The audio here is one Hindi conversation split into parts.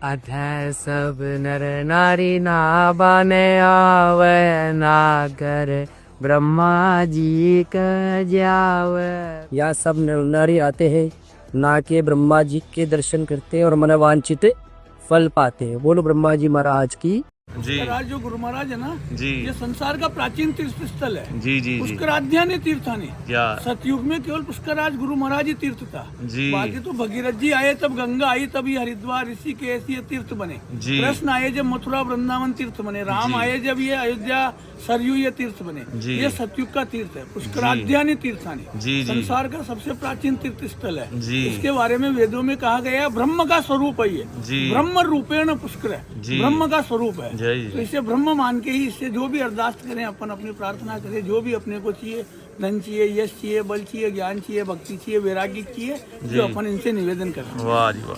अधै सब नर नारी नाबाने आवे नागर ब्रह्मा जी का जावे। यहाँ सब नर नारी आते हैं ना के ब्रह्मा जी के दर्शन करते हैं और मनोवांछित फल पाते हैं। बोलो ब्रह्मा जी महाराज की जी। जो गुरु महाराज है ना जी, ये संसार का प्राचीन तीर्थ स्थल है। जी जी जी। पुष्कराध्याय तीर्थानी क्या सतयुग में केवल पुष्कराज गुरु महाराज ही तीर्थ था जी। बाकी तो भगीरथ जी आए तब गंगा आई तब ये हरिद्वार ऋषिकेश ये तीर्थ बने। जी। कृष्ण आए जब मथुरा वृंदावन तीर्थ बने। राम जी। आए जब ये अयोध्या सरयू ये तीर्थ बने। जी। ये सतयुग का तीर्थ है पुष्कराध्याय तीर्थानी। जी जी। संसार का सबसे प्राचीन तीर्थ स्थल है। जी। इसके बारे में वेदों में कहा गया है ब्रह्म का स्वरूप है ये। जी। ब्रह्म रूपेण पुष्कर है। जी। ब्रह्म का स्वरूप है। जय जी। तो इसे ब्रह्म मान के ही इससे जो भी अरदास करें अपन अपनी प्रार्थना करें जो भी अपने को चाहिए धन चाहिए यश चाहिए बल चाहिए ज्ञान चाहिए भक्ति चाहिए वैराग्य चाहिए जो अपन इनसे निवेदन करें। वाह जी वाह।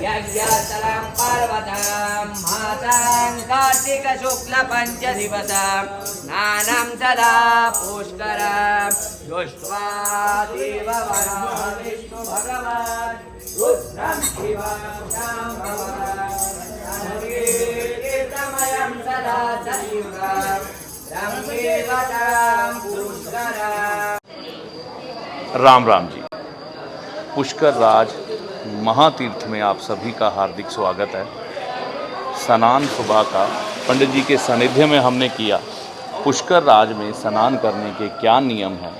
यज्ञस्थलं पर्वतं मातां कार्तिकशुक्लपञ्चदिवसं स्नानं सदा पुष्करं दृष्ट्वा देववरं विष्णुभगवान् रुद्रं शिवं शाम्भवं कीर्तमयं सदा सयुगं रङ्गेवतां पुष्करम्। राम राम जी। पुष्कर राज महातीर्थ में आप सभी का हार्दिक स्वागत है। स्नान सुबह का पंडित जी के सानिध्य में हमने किया। पुष्कर राज में स्नान करने के क्या नियम हैं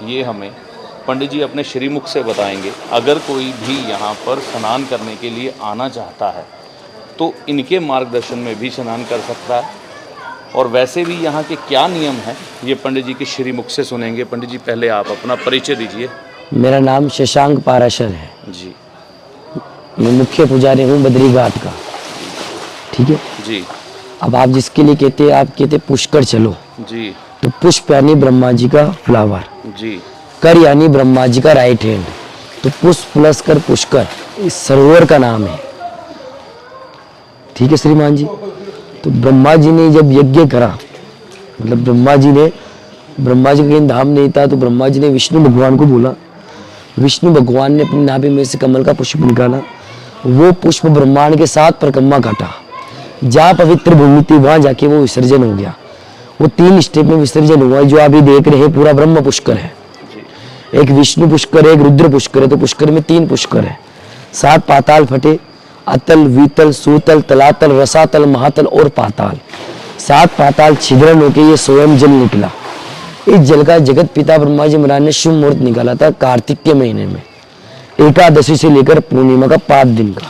ये हमें पंडित जी अपने श्रीमुख से बताएंगे। अगर कोई भी यहाँ पर स्नान करने के लिए आना चाहता है तो इनके मार्गदर्शन में भी स्नान कर सकता है। और वैसे भी यहाँ के क्या नियम हैं ये पंडित जी के श्रीमुख से सुनेंगे। पंडित जी पहले आप अपना परिचय दीजिए। मेरा नाम शशांक पाराशर है जी। मैं मुख्य पुजारी हूँ बद्री घाट का। ठीक है जी। अब आप जिसके लिए कहते हैं आप कहते पुष्कर चलो जी। तो पुष्प यानी ब्रह्मा जी का फ्लावर जी। कर यानी ब्रह्मा जी का राइट हैंड तो पुष्प प्लस कर पुष्कर इस सरोवर का नाम है। ठीक है श्रीमान जी। तो ब्रह्मा जी ने जब यज्ञ करा मतलब ब्रह्मा जी का कहीं धाम नहीं था तो ब्रह्मा जी ने विष्णु भगवान को बोला। विष्णु भगवान ने अपनी नाभि में से कमल का पुष्प निकाला। वो पुष्प ब्रह्मांड के 7 परिक्रमा काटा। जहाँ पवित्र भूमि थी वहां जाके वो विसर्जन हो गया। वो 3 स्टेप में विसर्जन हुआ। जो अभी देख रहे हैं पूरा ब्रह्म पुष्कर है। एक विष्णु पुष्कर है एक रुद्र पुष्कर है। तो पुष्कर में 3 पुष्कर है। 7 पाताल फटे अतल वितल सूतल तलातल रसातल महातल और पाताल। 7 पाताल छिद्रन होके ये स्वयं जल निकला। इस जल का जगत पिता ब्रह्मा जी महाराज ने शुभ मुहूर्त निकाला था कार्तिक के महीने में एकादशी से लेकर पूर्णिमा का 5 दिन का।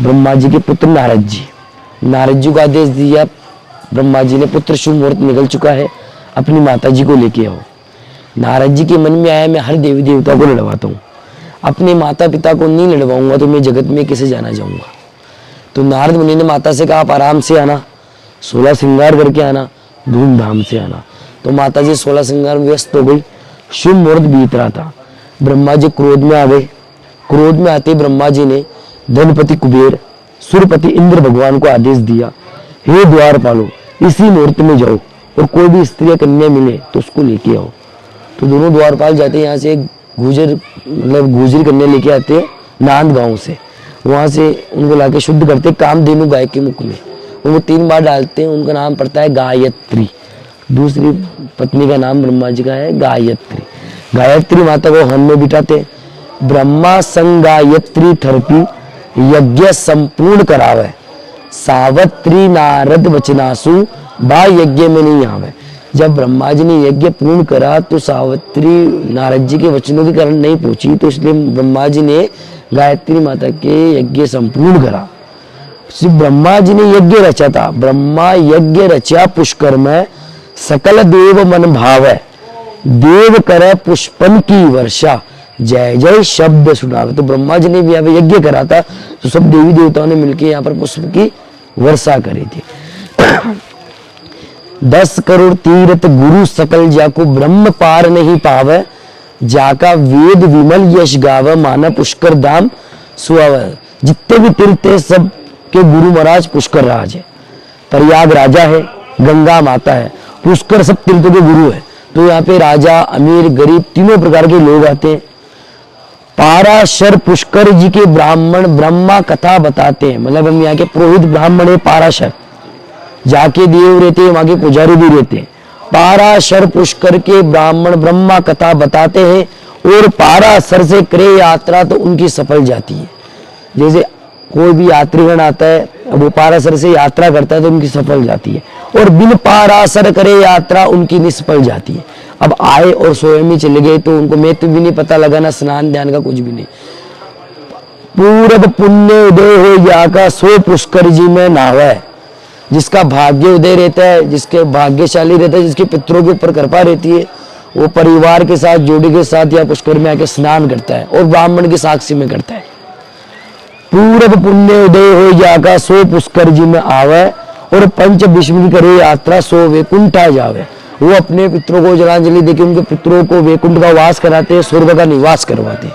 ब्रह्मा जी के पुत्र नारद जी को आदेश दिया। ब्रह्मा जी ने पुत्र शुभ मुहूर्त निकल चुका है अपनी माता जी को लेके आओ। नारद जी के मन में आया मैं हर देवी देवता को लड़वाता हूँ अपने माता पिता को नहीं लड़वाऊंगा तो मैं जगत में कैसे जाना जाऊंगा। तो नारद मुनि ने माता से कहा आप आराम से आना 16 श्रृंगार करके आना धूमधाम से आना। तो माता जी 16 श्रृंगार में व्यस्त हो गई। शुभ मुहूर्त बीत रहा था। ब्रह्मा जी क्रोध में आ गए। क्रोध में आते ब्रह्मा जी ने धनपति कुबेर सूर्यपति इंद्र भगवान को आदेश दिया हे द्वारपालो इसी मुहूर्त में जाओ और कोई भी स्त्री या कन्या मिले तो उसको लेके आओ। तो दोनों द्वारपाल जाते हैं। यहाँ से गुजरी कन्या लेके आते हैं नांद गांव से। वहां से उनको लाके शुद्ध करते कामधेनु गाय के मुख में उनको 3 बार डालते हैं। उनका नाम पड़ता है गायत्री। दूसरी पत्नी का नाम ब्रह्मा जी का है गायत्री। गायत्री माता को हन में बिठाते ब्रह्मा संगायत्री थर्पी यज्ञ संपूर्ण करावे सावत्री नारद वचनासु बा यज्ञ में नहीं आवे। जब ब्रह्मा जी ने यज्ञ पूर्ण करा तो सावित्री नारद जी के वचनों के कारण नहीं पहुंची तो इसलिए ब्रह्मा जी ने गायत्री माता के यज्ञ संपूर्ण करा। सिर्फ ब्रह्मा जी ने यज्ञ रचा था। ब्रह्मा यज्ञ रचा पुष्कर में सकल देव मन भाव देव करे पुष्पन की वर्षा जय जय शब्द सुनावे। तो ब्रह्मा जी ने भी यहाँ यज्ञ करा था तो सब देवी देवताओं ने मिलकर यहाँ पर पुष्प की वर्षा करी थी। 10 करोड़ तीर्थ गुरु सकल जाको ब्रह्म पार नहीं पावे जाका वेद विमल यश गाव माना पुष्कर धाम सुहाव। जितने भी तीर्थ है सब के गुरु महाराज पुष्कर राज है। प्रयाग राजा है, गंगा माता है, पुष्कर सब तीर्थों के गुरु है। तो यहाँ पे राजा, अमीर, गरीब तीनों प्रकार के लोग आते हैं। पाराशर पुष्कर जी के ब्राह्मण ब्रह्मा कथा बताते हैं, मतलब हम यहाँ के पुरोहित ब्राह्मण है पाराशर, जाके देव रहते हैं, वहां के पुजारी भी रहते हैं। पाराशर पुष्कर के ब्राह्मण ब्रह्मा कथा बताते हैं और पाराशर से करे यात्रा तो उनकी सफल जाती है। जैसे कोई भी यात्रीगण आता है, अब वो पाराशर से यात्रा करता है तो उनकी सफल जाती है, और बिन पाराशर करे यात्रा उनकी निष्फल जाती है। अब आए और स्वयं ही चले गए तो उनको महत्व भी नहीं पता लगा, ना स्नान ध्यान का कुछ भी नहीं। पूरब पुण्य उदय हो जाका सो पुष्कर जी में नावे। जिसका भाग्य उदय रहता है, जिसके भाग्यशाली रहता है, जिसके पितरों के ऊपर कृपा रहती है, वो परिवार के साथ, जोड़ी के साथ या पुष्कर में आके स्नान करता है और ब्राह्मण की साक्षी में करता है। पूरब पुण्य उदय हो जाका सो पुष्कर जी में आवे और पंच विष्णु करे यात्रा सो वैकुंठा जावे। वो अपने पितरों को जलांजलि देके उनके पितरों को वैकुंठ का वास कराते हैं, स्वर्ग का निवास करवाते हैं।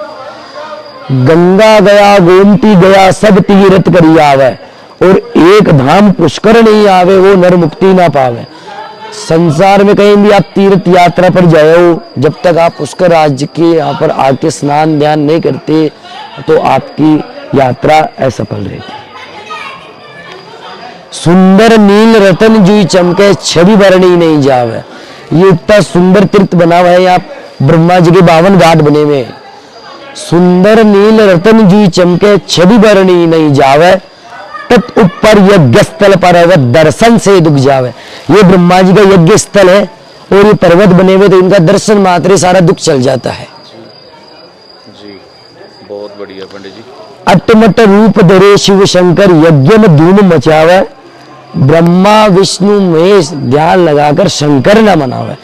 गंगा गया गोमती गया सब तीर्थ करी आवे और एक धाम पुष्कर नहीं आवे वो नर मुक्ति ना पावे। संसार में कहीं भी आप तीर्थ यात्रा पर जाओ, जब तक आप पुष्कर राज्य के यहाँ पर आके स्नान ध्यान नहीं करते तो आपकी यात्रा असफल रहती है। सुंदर नील रतन जुई चमके छवि भरणी नहीं जावे। ये इतना सुंदर तीर्थ बना हुआ है, यहाँ ब्रह्मा जी के 52 घाट बने हुए हैं। सुंदर नील रतन जुई चमके छवि भरणी नहीं जावे, तत् ऊपर यज्ञ स्थल पर्वत दर्शन से दुख जावे। ये ब्रह्मा जी का यज्ञ स्थल है और ये पर्वत बने हुए, तो इनका दर्शन मात्र सारा दुख चल जाता है। जी बहुत बढ़िया पंडित जी। अटमट रूप धरे शिव शंकर यज्ञ में धूम मचावे। ब्रह्मा विष्णु महेश ध्यान लगाकर शंकर न मनावे।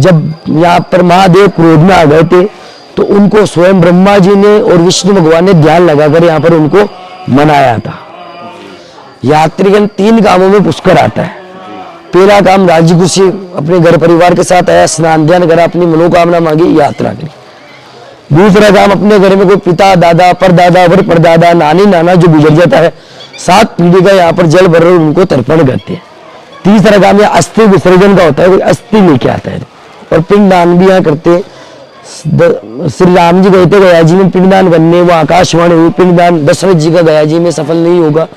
जब यहाँ पर महादेव क्रोध में आ गए थे तो उनको स्वयं ब्रह्मा जी ने और विष्णु भगवान ने ध्यान लगाकर यहाँ पर उनको मनाया था। यात्रीगण 3 कामों में पुष्कर आता है। पहला काम राज्य खुशी, अपने घर परिवार के साथ आया, स्नान ध्यान करा, अपनी मनोकामना मांगी, यात्रा करी। दूसरा काम अपने घर में कोई पिता दादा परदादा वर परदादा नानी नाना जो गुजर जाता है, 7 पीढ़ी का यहाँ पर जल भर उनको तर्पण करते हैं। तीसरा काम यहाँ अस्थि विसर्जन का होता है, कोई अस्थि लेके आता है और पिंडदान भी यहाँ करते हैं। श्री राम जी गए थे गया जी में पिंडदान करने, वो आकाशवाणी हुई पिंडदान। दशरथ जी का गया जी में सफल नहीं होगा,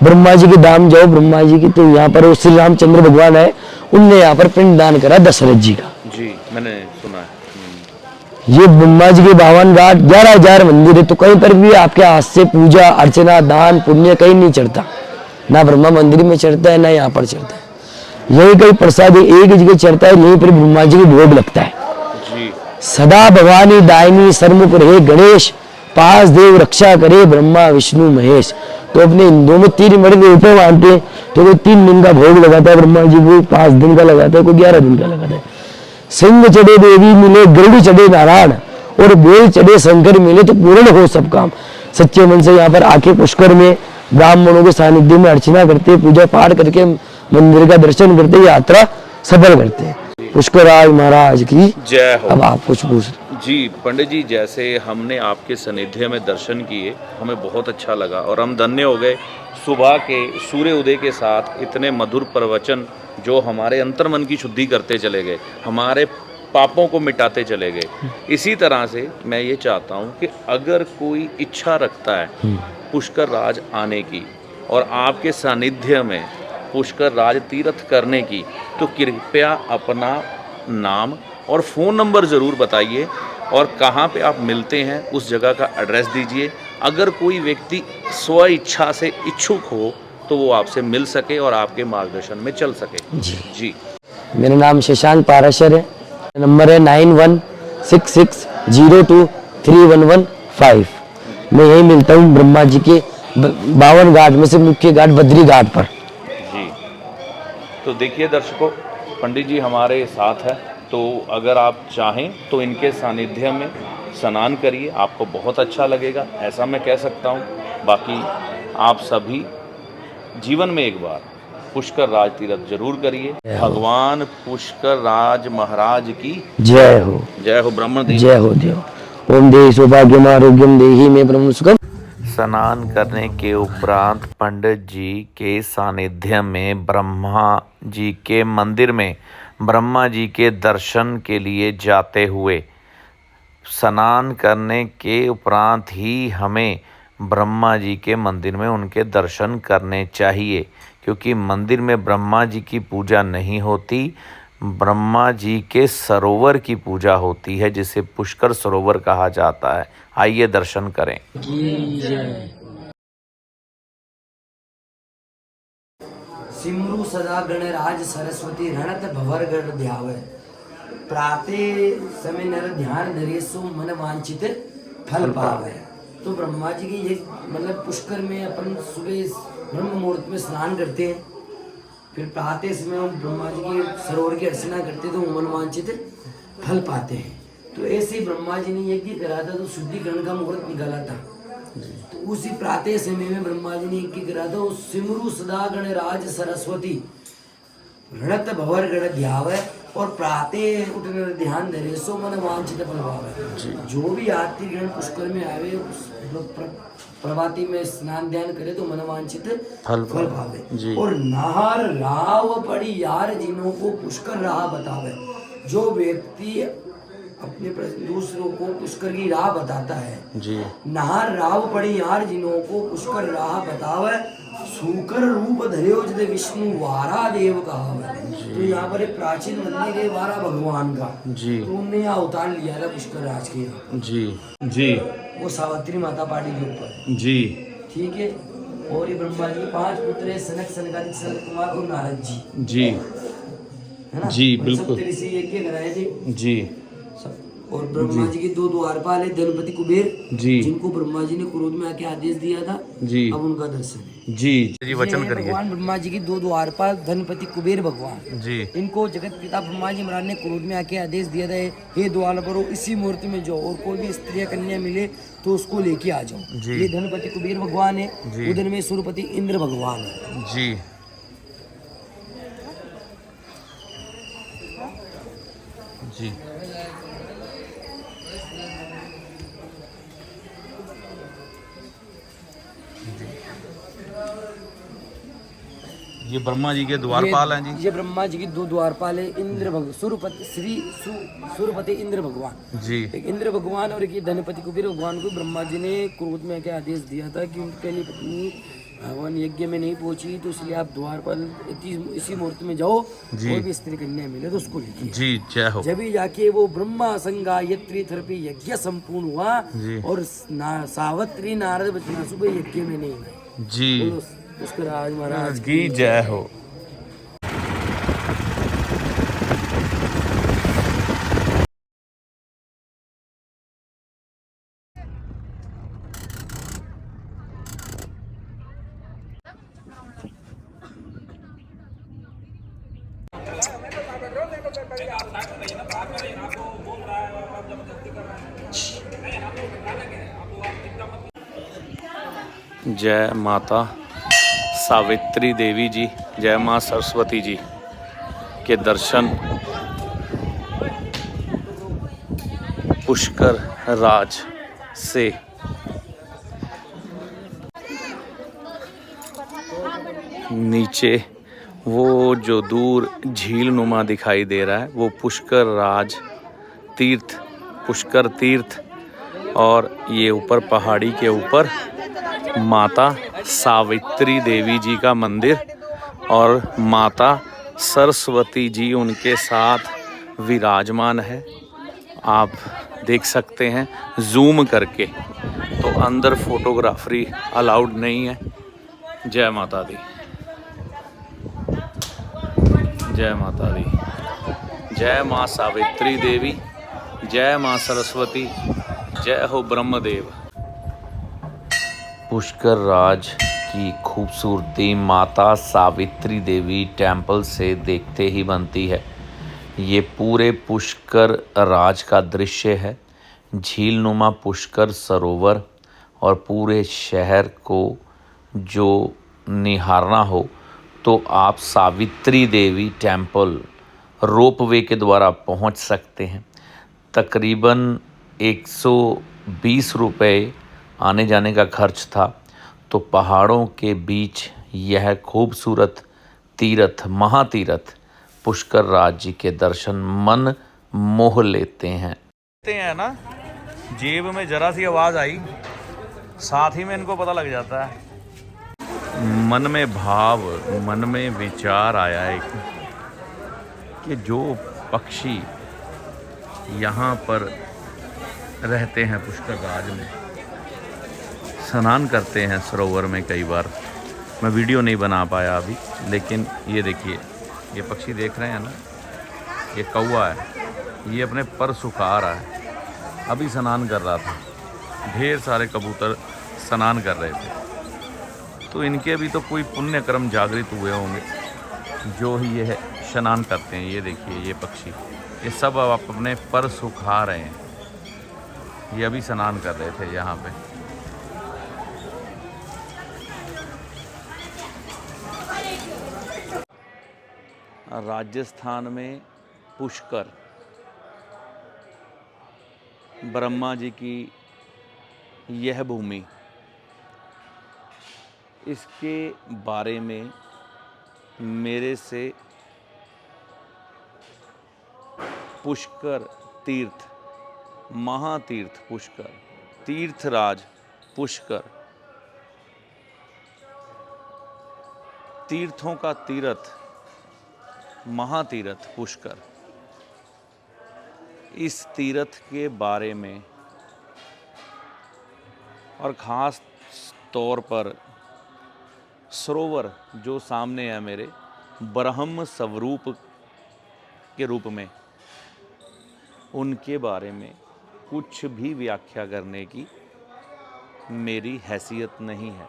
ब्रह्मा जी के धाम जाओ ब्रह्मा जी की, तो यहाँ पर वो श्री रामचंद्र भगवान है, उनने यहाँ पर पिंडदान करा दशरथ जी का। जी मैंने सुना है। ये ब्रह्मा जी के 52 घाट 11,000 मंदिर है, तो कहीं पर भी आपके हाथ से पूजा अर्चना दान पुण्य कहीं नहीं चढ़ता, ना ब्रह्मा मंदिर में चढ़ता है ना यहाँ पर चढ़ता है। यही कहीं प्रसाद एक जगह चढ़ता है, यहीं पर ब्रह्मा जी के भोग लगता है। जी सदा भवानी दायनी सरमुख रहे गणेश, 5 देव रक्षा करे ब्रह्मा विष्णु महेश। तो अपने हिंदुओं में 3 मर्द ऊपर मानते हैं, तो कोई 3 दिन का भोग लगाता है ब्रह्मा जी को, 5 दिन का लगाता है, कोई 11 दिन का लगाता है। सिंह चढ़े देवी मिले, गरुड़ चढ़े नारायण और बेल चढ़े शंकर मिले, तो पूर्ण हो सब काम। सच्चे मन से यहाँ पर आके पुष्कर में ब्राह्मणों के सानिध्य में अर्चना करते, पूजा पाठ करके मंदिर का दर्शन करते, यात्रा सफल करते हैं। पुष्कराज महाराज की जय हो। अब आप कुछ पूछ। जी पंडित जी, जैसे हमने आपके सानिध्य में दर्शन किए, हमें बहुत अच्छा लगा और हम धन्य हो गए। सुबह के सूर्य उदय के साथ इतने मधुर प्रवचन जो हमारे अंतर्मन की शुद्धि करते चले गए, हमारे पापों को मिटाते चले गए। इसी तरह से मैं ये चाहता हूँ कि अगर कोई इच्छा रखता है पुष्कर राज आने की और आपके सानिध्य में पुष्कर राज तीर्थ करने की, तो कृपया अपना नाम और फ़ोन नंबर ज़रूर बताइए और कहाँ पे आप मिलते हैं उस जगह का एड्रेस दीजिए। अगर कोई व्यक्ति स्व इच्छा से इच्छुक हो तो वो आपसे मिल सके और आपके मार्गदर्शन में चल सके। जी जी मेरा नाम शशांक पाराशर है, नंबर है 9166023115। मैं यही मिलता हूँ ब्रह्मा जी के 52 घाट में से मुख्य घाट बद्री घाट पर। जी तो देखिए दर्शकों, पंडित जी हमारे साथ है, तो अगर आप चाहें तो इनके सानिध्य में स्नान करिए, आपको बहुत अच्छा लगेगा, ऐसा मैं कह सकता हूँ। बाकी आप सभी जीवन में एक बार पुष्कर राज तीर्थ जरूर करिए। भगवान पुष्कर राज महाराज की जय हो। जय हो। ब्रह्मदेव जय हो देव। ओम देहि सौभाग्यम आरोग्यम देहि में ब्रह्म सुखम। स्नान करने के उपरांत पंडित जी के सानिध्य में ब्रह्मा जी के मंदिर में ब्रह्मा जी के दर्शन के लिए जाते हुए स्नान करने के उपरांत ही हमें ब्रह्मा जी के मंदिर में उनके दर्शन करने चाहिए, क्योंकि मंदिर में ब्रह्मा जी की पूजा नहीं होती, ब्रह्मा जी के सरोवर की पूजा होती है, जिसे पुष्कर सरोवर कहा जाता है। आइए दर्शन करें। सिमरु सदा गणराज सरस्वती रणत भवर गण ध्यावे। प्राते समय नर ध्यान धरे सो मन वांछित फल पावे। तो ब्रह्मा जी की ये मतलब पुष्कर में अपन सुबह ब्रह्म मुहूर्त में स्नान करते हैं, फिर प्रातः समय हम ब्रह्मा जी की सरोवर की अर्चना करते हैं, तो मन वांछित फल पाते हैं। तो ऐसे ही ब्रह्मा जी ने यज्ञ करा था, तो शुद्धिकरण का मुहूर्त निकाला था। तो उसी प्रातः समय में ब्रह्मा जी ने यज्ञ करा था। उस सिमरु सदा गणराज सरस्वती रणत भवर गण ध्यावे, और प्रातः उठने ध्यान धरे सो मन वांछित फल पावे। जो भी आरती ग्रहण पुष्कर में आवे, प्रभाती में स्नान ध्यान करे तो मन वांछित फल पावे। और नहर राव पड़ी यार जिन्हों को पुष्कर राह बतावे। जो व्यक्ति अपने दूसरों को पुष्कर की राह बताता है, नहर राव पड़ी यार जिन्हों को पुष्कर राह बतावे, सूकर रूप धर्यो जदे विष्णु वारा देव कहावे। तो यहाँ पर एक प्राचीन मंदिर है वारा भगवान का, तो उनने यहाँ अवतार लिया था पुष्कर राज के जी वो सावित्री माता पाड़ी के ऊपर ठीक है। और ये ब्रह्मा जी के 5 पुत्र है, सनक सनकादिक सनत कुमार और नारद जी है ना। बिल्कुल ऋषि यज्ञ कराए थे और ब्रह्मा जी के 2 द्वारपाल है, धनपति कुबेर जिनको ब्रह्मा जी ने क्रोध में आके आदेश दिया था। अब उनका दर्शन है जी वचन करिए। भगवान ब्रह्मा जी की 2 द्वारपाल धनपति कुबेर भगवान इनको जगत पिता ब्रह्मा जी महाराज ने क्रोध में आके आदेश दिया था, हे द्वारपालो इसी मुहूर्त में जाओ और कोई भी स्त्री कन्या मिले तो उसको लेके आ जाओ। ये धनपति कुबेर भगवान है, उधर में सूर्यपति इंद्र भगवान है जी। ये ब्रह्मा जी के द्वारपाल हैं जी। ये ब्रह्मा जी की 2 द्वारपाल है, इंद्र सूर्यपति इंद्र भगवान एक इंद्र भगवान और एक ये धनपति कुबेर भगवान को ब्रह्मा जी ने क्रोध में क्या आदेश दिया था कि उनकी पहली पत्नी भगवान यज्ञ में नहीं पहुंची, तो इसलिए आप द्वारपाल इसी मुहूर्त में जाओ, कोई भी स्त्री कन्या मिले तो उसको लेके जय हो। जब ही जाके वो ब्रह्मा संगायत्री थर्पी यज्ञ संपूर्ण हुआ और सावित्री नारद बचना सुबह यज्ञ में नहीं गए। पुष्कर राज महाराज की जय हो। जय माता सावित्री देवी जी, जय माँ सरस्वती जी के दर्शन पुष्कर राज से नीचे वो जो दूर झील नुमा दिखाई दे रहा है वो पुष्कर राज तीर्थ, पुष्कर तीर्थ, और ये ऊपर पहाड़ी के ऊपर माता सावित्री देवी जी का मंदिर और माता सरस्वती जी उनके साथ विराजमान है। आप देख सकते हैं जूम करके, तो अंदर फोटोग्राफरी अलाउड नहीं है। जय माता दी, जय माता दी, जय माँ सावित्री देवी, जय माँ सरस्वती, जय हो ब्रह्मदेव। पुष्कर राज की खूबसूरती माता सावित्री देवी टेम्पल से देखते ही बनती है। ये पूरे पुष्कर राज का दृश्य है, झील नुमा पुष्कर सरोवर, और पूरे शहर को जो निहारना हो तो आप सावित्री देवी टेम्पल रोपवे के द्वारा पहुंच सकते हैं। तकरीबन 120 रुपये आने जाने का खर्च था। तो पहाड़ों के बीच यह खूबसूरत तीर्थ, महातीर्थ पुष्कर राज जी के दर्शन मन मोह लेते हैं ना। जेब में जरा सी आवाज़ आई, साथ ही में इनको पता लग जाता है। मन में भाव, मन में विचार आया है कि जो पक्षी यहाँ पर रहते हैं पुष्कर राज में, स्नान करते हैं सरोवर में, कई बार मैं वीडियो नहीं बना पाया अभी, लेकिन ये देखिए, ये पक्षी देख रहे हैं ना, ये कौवा है, ये अपने पर सुखा रहा है। अभी स्नान कर रहा था, ढेर सारे कबूतर स्नान कर रहे थे। तो इनके भी तो कोई पुण्य कर्म जागृत हुए होंगे जो ही ये स्नान करते हैं। ये देखिए, ये पक्षी, ये सब अब अपने पर सुखा रहे हैं। ये अभी स्नान कर रहे थे यहाँ पे। राजस्थान में पुष्कर ब्रह्मा जी की यह भूमि, इसके बारे में मेरे से पुष्कर तीर्थ, महातीर्थ पुष्कर, तीर्थराज पुष्कर, तीर्थों का तीर्थ, महातीर्थ पुष्कर, इस तीर्थ के बारे में और ख़ास तौर पर सरोवर जो सामने है मेरे, ब्रह्म स्वरूप के रूप में, उनके बारे में कुछ भी व्याख्या करने की मेरी हैसियत नहीं है।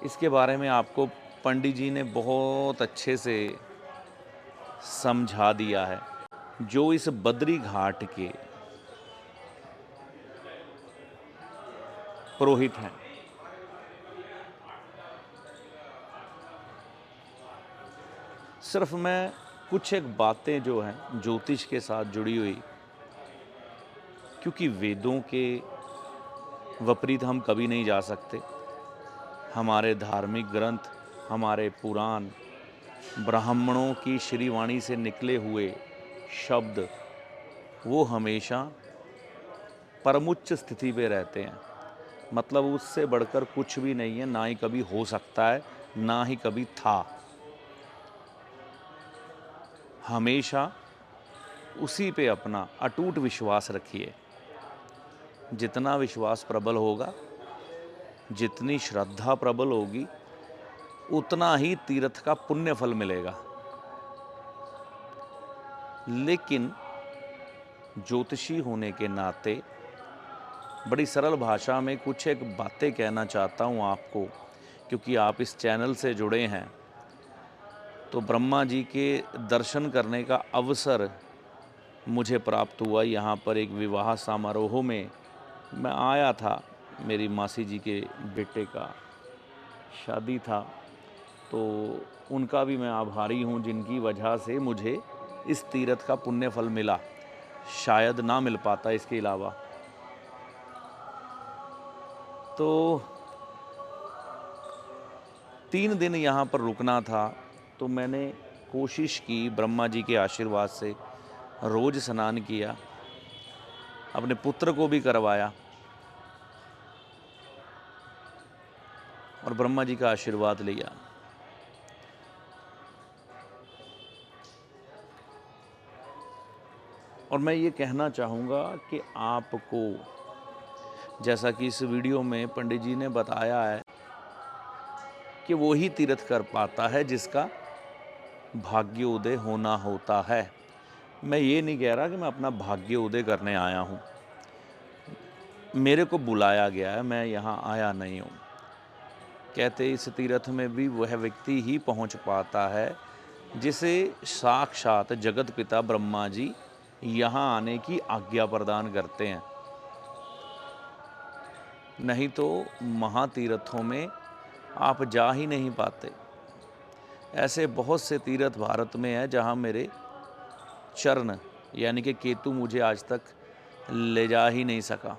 इसके बारे में आपको पंडित जी ने बहुत अच्छे से समझा दिया है। जो इस बद्री घाट के पुरोहित हैं, सिर्फ मैं कुछ एक बातें जो हैं ज्योतिष के साथ जुड़ी हुई, क्योंकि वेदों के विपरीत हम कभी नहीं जा सकते। हमारे धार्मिक ग्रंथ, हमारे पुराण, ब्राह्मणों की श्रीवाणी से निकले हुए शब्द, वो हमेशा परमुच्च स्थिति पे रहते हैं। मतलब उससे बढ़कर कुछ भी नहीं है, ना ही कभी हो सकता है, ना ही कभी था। हमेशा उसी पे अपना अटूट विश्वास रखिए। जितना विश्वास प्रबल होगा, जितनी श्रद्धा प्रबल होगी, उतना ही तीर्थ का पुण्य फल मिलेगा। लेकिन ज्योतिषी होने के नाते बड़ी सरल भाषा में कुछ एक बातें कहना चाहता हूँ आपको, क्योंकि आप इस चैनल से जुड़े हैं। तो ब्रह्मा जी के दर्शन करने का अवसर मुझे प्राप्त हुआ। यहाँ पर एक विवाह समारोह में मैं आया था, मेरी मासी जी के बेटे का शादी था। तो उनका भी मैं आभारी हूँ, जिनकी वजह से मुझे इस तीर्थ का पुण्य फल मिला, शायद ना मिल पाता इसके अलावा। तो 3 दिन यहाँ पर रुकना था, तो मैंने कोशिश की ब्रह्मा जी के आशीर्वाद से, रोज़ स्नान किया, अपने पुत्र को भी करवाया और ब्रह्मा जी का आशीर्वाद लिया। और मैं ये कहना चाहूँगा कि आपको, जैसा कि इस वीडियो में पंडित जी ने बताया है, कि वो ही तीर्थ कर पाता है जिसका भाग्योदय होना होता है। मैं ये नहीं कह रहा कि मैं अपना भाग्योदय करने आया हूँ, मेरे को बुलाया गया है, मैं यहाँ आया नहीं हूँ। कहते इस तीर्थ में भी वह व्यक्ति ही पहुँच पाता है जिसे साक्षात जगत पिता ब्रह्मा जी यहाँ आने की आज्ञा प्रदान करते हैं। नहीं तो महातीर्थों में आप जा ही नहीं पाते। ऐसे बहुत से तीर्थ भारत में हैं जहाँ मेरे चरण यानी कि केतु मुझे आज तक ले जा ही नहीं सका।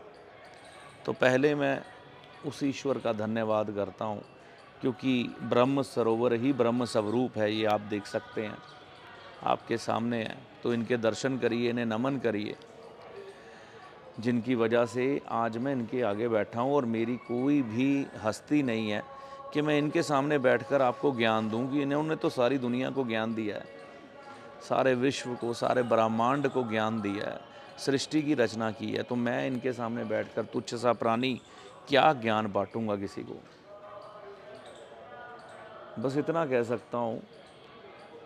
तो पहले मैं उस ईश्वर का धन्यवाद करता हूँ, क्योंकि ब्रह्म सरोवर ही ब्रह्म स्वरूप है। ये आप देख सकते हैं, आपके सामने है। तो इनके दर्शन करिए, इन्हें नमन करिए, जिनकी वजह से आज मैं इनके आगे बैठा हूँ। और मेरी कोई भी हस्ती नहीं है कि मैं इनके सामने बैठकर आपको ज्ञान दूँ, कि इन्होंने तो सारी दुनिया को ज्ञान दिया है, सारे विश्व को, सारे ब्रह्मांड को ज्ञान दिया है, सृष्टि की रचना की है। तो मैं इनके सामने बैठकर तुच्छ सा प्राणी क्या ज्ञान बांटूंगा किसी को। बस इतना कह सकता हूँ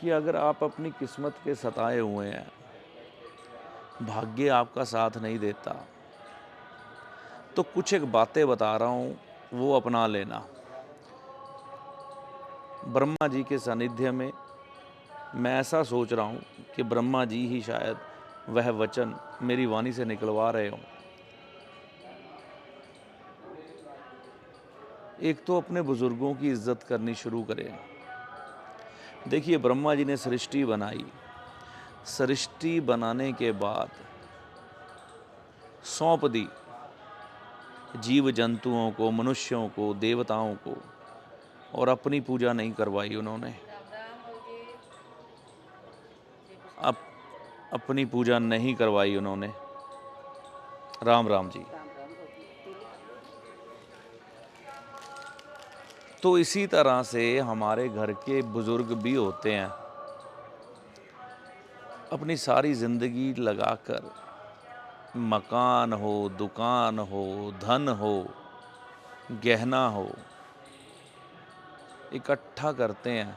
कि अगर आप अपनी किस्मत के सताए हुए हैं, भाग्य आपका साथ नहीं देता, तो कुछ एक बातें बता रहा हूँ, वो अपना लेना। ब्रह्मा जी के सानिध्य में मैं ऐसा सोच रहा हूँ कि ब्रह्मा जी ही शायद वह वचन मेरी वाणी से निकलवा रहे हों। एक तो अपने बुजुर्गों की इज्जत करनी शुरू करें। देखिए, ब्रह्मा जी ने सृष्टि बनाई, सृष्टि बनाने के बाद सौंप दी जीव जंतुओं को, मनुष्यों को, देवताओं को, और अपनी पूजा नहीं करवाई उन्होंने। अपनी पूजा नहीं करवाई उन्होंने। राम राम जी। तो इसी तरह से हमारे घर के बुजुर्ग भी होते हैं, अपनी सारी ज़िंदगी लगाकर मकान हो, दुकान हो, धन हो, गहना हो, इकट्ठा करते हैं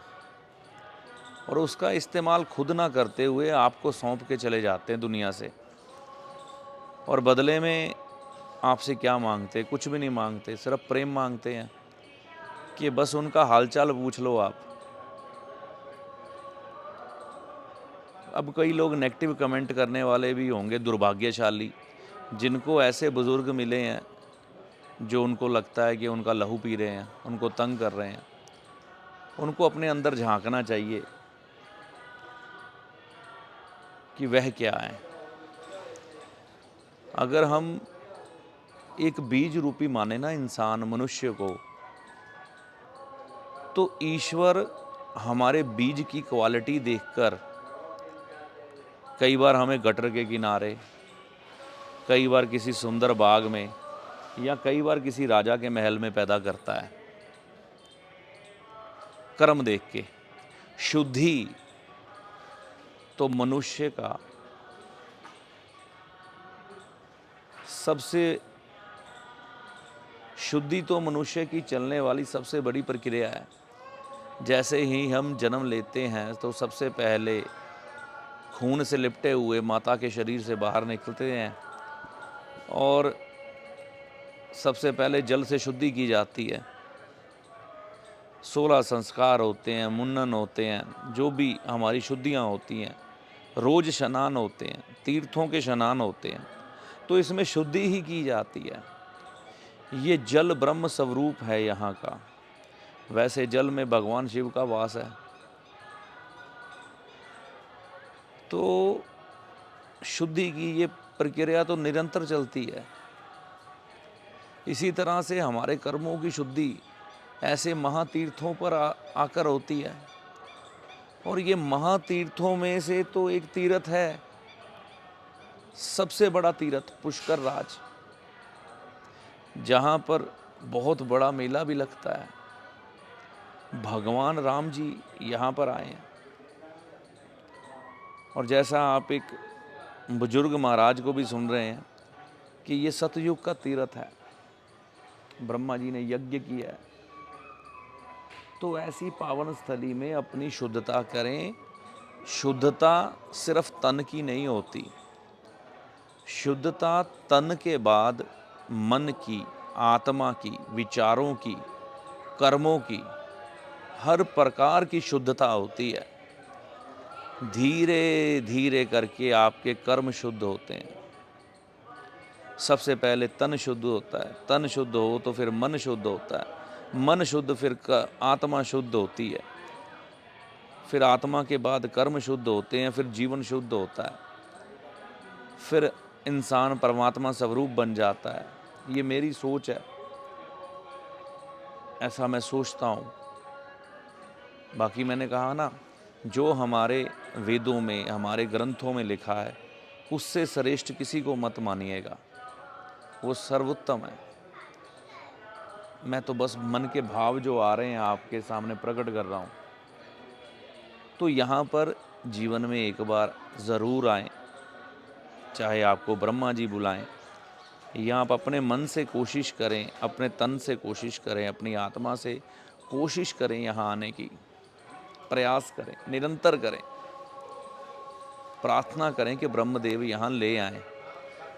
और उसका इस्तेमाल खुद ना करते हुए आपको सौंप के चले जाते हैं दुनिया से। और बदले में आपसे क्या मांगते? कुछ भी नहीं मांगते, सिर्फ प्रेम मांगते हैं कि बस उनका हालचाल पूछ लो आप। अब कई लोग नेगेटिव कमेंट करने वाले भी होंगे, दुर्भाग्यशाली, जिनको ऐसे बुज़ुर्ग मिले हैं जो उनको लगता है कि उनका लहू पी रहे हैं, उनको तंग कर रहे हैं। उनको अपने अंदर झांकना चाहिए कि वह क्या है। अगर हम एक बीज रूपी माने ना इंसान, मनुष्य को, तो ईश्वर हमारे बीज की क्वालिटी देखकर कई बार हमें गटर के किनारे, कई बार किसी सुंदर बाग में, या कई बार किसी राजा के महल में पैदा करता है। कर्म देख के। शुद्धि तो मनुष्य का सबसे शुद्धि तो मनुष्य की चलने वाली सबसे बड़ी प्रक्रिया है। जैसे ही हम जन्म लेते हैं तो सबसे पहले खून से लिपटे हुए माता के शरीर से बाहर निकलते हैं और सबसे पहले जल से शुद्धि की जाती है। 16 संस्कार होते हैं, मुन्नन होते हैं, जो भी हमारी शुद्धियाँ होती हैं, रोज स्नान होते हैं, तीर्थों के स्नान होते हैं, तो इसमें शुद्धि ही की जाती है। ये जल ब्रह्म स्वरूप है यहाँ का। वैसे जल में भगवान शिव का वास है। तो शुद्धि की ये प्रक्रिया तो निरंतर चलती है। इसी तरह से हमारे कर्मों की शुद्धि ऐसे महातीर्थों पर आकर होती है। और ये महातीर्थों में से तो एक तीर्थ है, सबसे बड़ा तीर्थ पुष्कर राज, जहाँ पर बहुत बड़ा मेला भी लगता है। भगवान राम जी यहाँ पर आए हैं। और जैसा आप एक बुजुर्ग महाराज को भी सुन रहे हैं कि ये सतयुग का तीर्थ है, ब्रह्मा जी ने यज्ञ किया है, तो ऐसी पावन स्थली में अपनी शुद्धता करें। शुद्धता सिर्फ तन की नहीं होती, शुद्धता तन के बाद मन की, आत्मा की, विचारों की, कर्मों की, हर प्रकार की शुद्धता होती है। धीरे धीरे करके आपके कर्म शुद्ध होते हैं। सबसे पहले तन शुद्ध होता है, तन शुद्ध हो तो फिर मन शुद्ध होता है, मन शुद्ध, फिर आत्मा शुद्ध होती है, फिर आत्मा के बाद कर्म शुद्ध होते हैं, फिर जीवन शुद्ध होता है, फिर इंसान परमात्मा स्वरूप बन जाता है। ये मेरी सोच है, ऐसा मैं सोचता हूँ। बाकी मैंने कहा ना, जो हमारे वेदों में, हमारे ग्रंथों में लिखा है, उससे श्रेष्ठ किसी को मत मानिएगा, वो सर्वोत्तम है। मैं तो बस मन के भाव जो आ रहे हैं आपके सामने प्रकट कर रहा हूँ। तो यहाँ पर जीवन में एक बार ज़रूर आएँ, चाहे आपको ब्रह्मा जी बुलाएं, या आप अपने मन से कोशिश करें, अपने तन से कोशिश करें, अपनी आत्मा से कोशिश करें, यहाँ आने की प्रयास करें, निरंतर करें, प्रार्थना करें कि ब्रह्मदेव यहाँ ले आएं।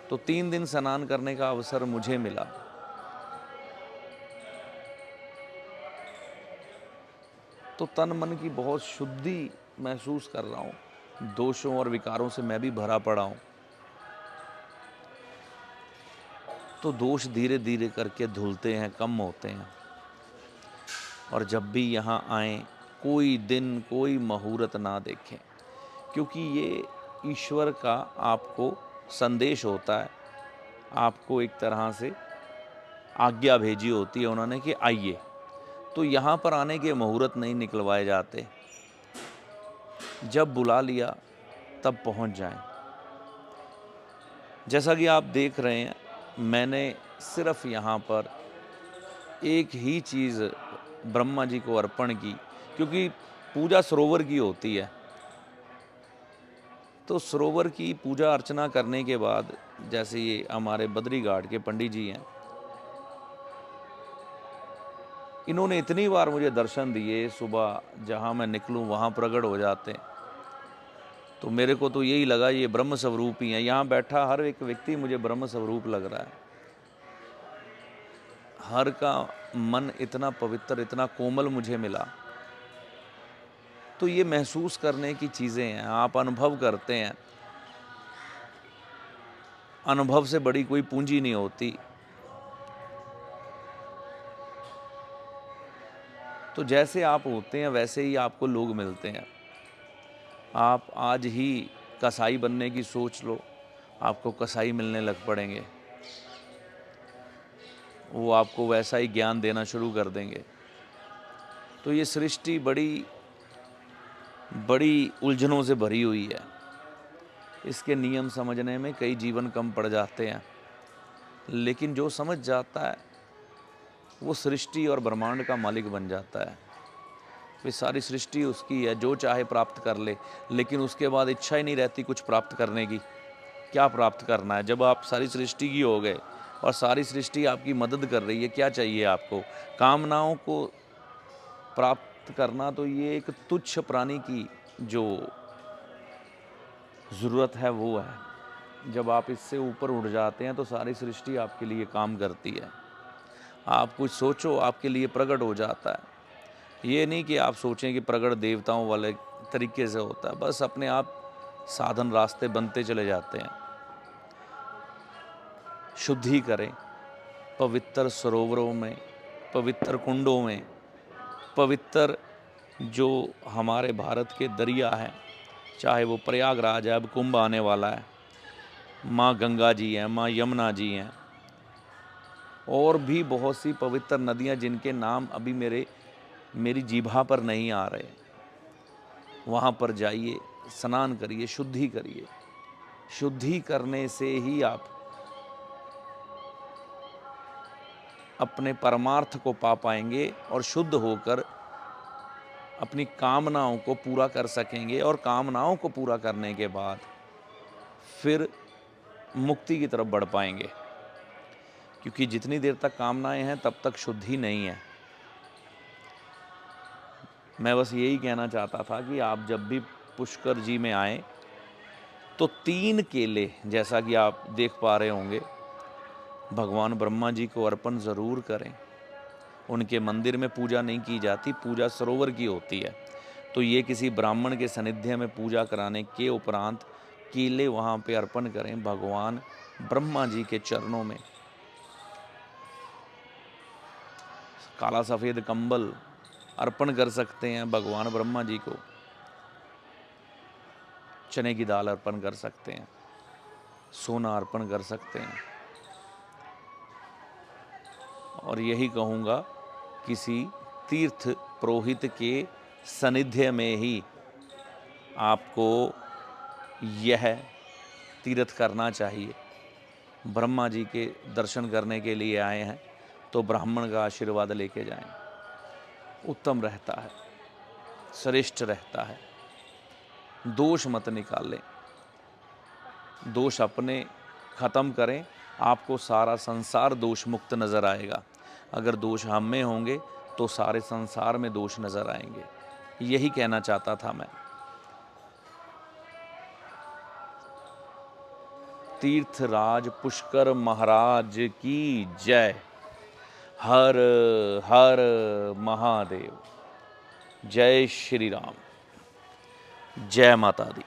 तो 3 दिन स्नान करने का अवसर मुझे मिला। तो तन मन की बहुत शुद्धि महसूस कर रहा हूँ। दोषों और विकारों से मैं भी भरा पड़ा हूँ। तो दोष धीरे धीरे करके धुलते हैं, कम होते हैं। और जब भी यहाँ आएँ, कोई दिन, कोई मुहूर्त ना देखें, क्योंकि ये ईश्वर का आपको संदेश होता है। आपको एक तरह से आज्ञा भेजी होती है उन्होंने कि आइए। तो यहाँ पर आने के मुहूर्त नहीं निकलवाए जाते, जब बुला लिया तब पहुँच जाएं। जैसा कि आप देख रहे हैं, मैंने सिर्फ यहाँ पर एक ही चीज़ ब्रह्मा जी को अर्पण की, क्योंकि पूजा सरोवर की होती है। तो सरोवर की पूजा अर्चना करने के बाद, जैसे ये हमारे बद्री घाट के पंडित जी हैं, इन्होंने इतनी बार मुझे दर्शन दिए, सुबह जहाँ मैं निकलूँ वहाँ प्रकट हो जाते हैं। तो मेरे को तो यही लगा ये ब्रह्म स्वरूप ही हैं। यहाँ बैठा हर एक व्यक्ति मुझे ब्रह्म स्वरूप लग रहा है। हर का मन इतना पवित्र, इतना कोमल मुझे मिला। तो ये महसूस करने की चीज़ें हैं, आप अनुभव करते हैं। अनुभव से बड़ी कोई पूंजी नहीं होती। तो जैसे आप होते हैं वैसे ही आपको लोग मिलते हैं। आप आज ही कसाई बनने की सोच लो, आपको कसाई मिलने लग पड़ेंगे। वो आपको वैसा ही ज्ञान देना शुरू कर देंगे। तो ये सृष्टि बड़ी बड़ी उलझनों से भरी हुई है। इसके नियम समझने में कई जीवन कम पड़ जाते हैं, लेकिन जो समझ जाता है वो सृष्टि और ब्रह्मांड का मालिक बन जाता है। वे सारी सृष्टि उसकी है, जो चाहे प्राप्त कर ले, लेकिन उसके बाद इच्छा ही नहीं रहती कुछ प्राप्त करने की। क्या प्राप्त करना है जब आप सारी सृष्टि की हो गए और सारी सृष्टि आपकी मदद कर रही है? क्या चाहिए आपको? कामनाओं को प्राप्त करना, तो ये एक तुच्छ प्राणी की जो ज़रूरत है वो है। जब आप इससे ऊपर उठ जाते हैं तो सारी सृष्टि आपके लिए काम करती है। आप कुछ सोचो, आपके लिए प्रकट हो जाता है। ये नहीं कि आप सोचें कि प्रकट देवताओं वाले तरीके से होता है, बस अपने आप साधन रास्ते बनते चले जाते हैं। शुद्धि करें पवित्र सरोवरों में, पवित्र कुंडों में, पवित्र जो हमारे भारत के दरिया हैं, चाहे वो प्रयागराज है, अब कुंभ आने वाला है, माँ गंगा जी हैं, माँ यमुना जी हैं, और भी बहुत सी पवित्र नदियाँ जिनके नाम अभी मेरी जीभा पर नहीं आ रहे। वहाँ पर जाइए, स्नान करिए, शुद्धि करिए। शुद्धि करने से ही आप अपने परमार्थ को पा पाएंगे और शुद्ध होकर अपनी कामनाओं को पूरा कर सकेंगे। और कामनाओं को पूरा करने के बाद फिर मुक्ति की तरफ बढ़ पाएंगे, क्योंकि जितनी देर तक कामनाएं हैं तब तक शुद्धि नहीं है। मैं बस यही कहना चाहता था कि आप जब भी पुष्कर जी में आएँ तो 3 केले, जैसा कि आप देख पा रहे होंगे, भगवान ब्रह्मा जी को अर्पण ज़रूर करें। उनके मंदिर में पूजा नहीं की जाती, पूजा सरोवर की होती है। तो ये किसी ब्राह्मण के सानिध्य में पूजा कराने के उपरांत केले वहाँ पे अर्पण करें भगवान ब्रह्मा जी के चरणों में। काला सफ़ेद कंबल अर्पण कर सकते हैं भगवान ब्रह्मा जी को, चने की दाल अर्पण कर सकते हैं, सोना अर्पण कर सकते हैं। और यही कहूँगा, किसी तीर्थ पुरोहित के सानिध्य में ही आपको यह तीर्थ करना चाहिए। ब्रह्मा जी के दर्शन करने के लिए आए हैं तो ब्राह्मण का आशीर्वाद लेके जाएं, उत्तम रहता है, श्रेष्ठ रहता है। दोष मत निकालें, दोष अपने ख़त्म करें, आपको सारा संसार दोष मुक्त नज़र आएगा। अगर दोष हम में होंगे तो सारे संसार में दोष नज़र आएंगे। यही कहना चाहता था मैं। तीर्थराज पुष्कर महाराज की जय। हर हर महादेव। जय श्री राम। जय माता दी।